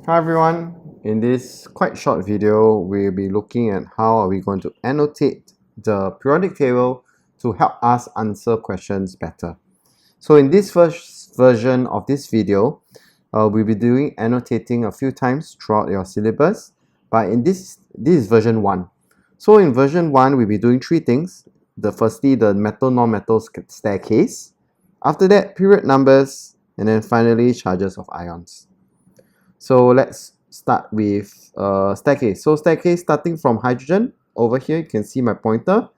Hi everyone, in this quite short video we'll be looking at how are we going to annotate the periodic table to help us answer questions better. So in this first version of this video, we'll be doing annotating a few times throughout your syllabus, but in this is version 1. So in version 1 we'll be doing three things. Firstly, the metal non-metal staircase, after that period numbers, and then finally charges of ions. So let's start with staircase. So staircase starting from hydrogen. Over here you can see my pointer.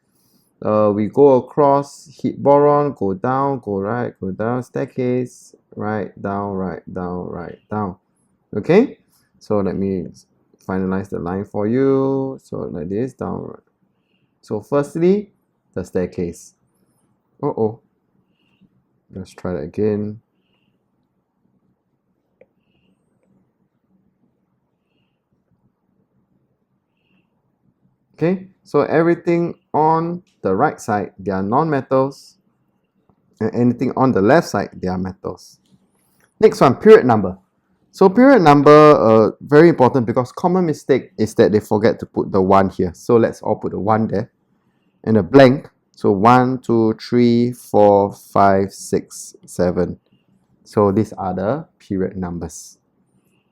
We go across, hit boron, go down, go right, go down, staircase, right, down, right, down, right, down. Okay, so let me finalize the line for you. So like this, down, right. So firstly, the staircase. Let's try that again. Okay, so everything on the right side, they are non-metals, and anything on the left side, they are metals. Next one, period number. So period number, very important because common mistake is that they forget to put the 1 here. So let's all put the 1 there and a blank. So 1, 2, 3, 4, 5, 6, 7. So these are the period numbers.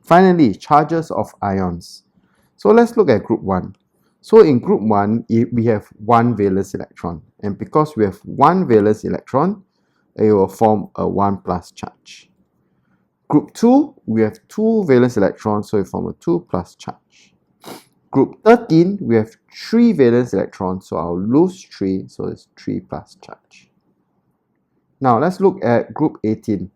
Finally, charges of ions. So let's look at group 1. So in group 1, we have one valence electron, and because we have one valence electron, it will form a 1 plus charge. Group 2, we have two valence electrons, so we form a 2 plus charge. Group 13, we have 3 valence electrons, so I'll lose 3, so it's 3 plus charge. Now let's look at group 18.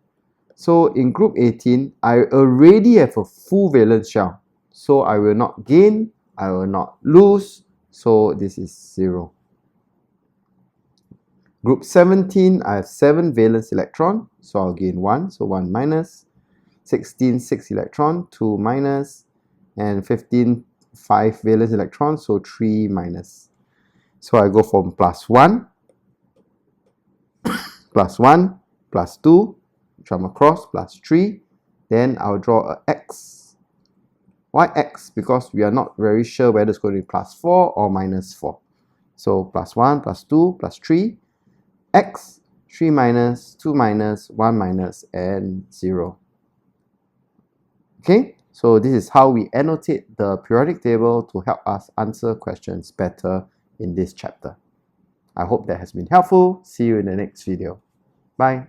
So in group 18, I already have a full valence shell, so I will not gain, I will not lose, so this is 0. Group 17, I have 7 valence electron, so I'll gain 1, so 1 minus. 16, 6 electron, 2 minus. And 15, 5 valence electron, so 3 minus. So I go from plus 1, plus 1, plus 2, jump across, plus 3. Then I'll draw a X. Why X? Because we are not very sure whether it's going to be plus 4 or minus 4. So plus 1, plus 2, plus 3. X, 3 minus, 2 minus, 1 minus, and 0. Okay, so this is how we annotate the periodic table to help us answer questions better in this chapter. I hope that has been helpful. See you in the next video. Bye.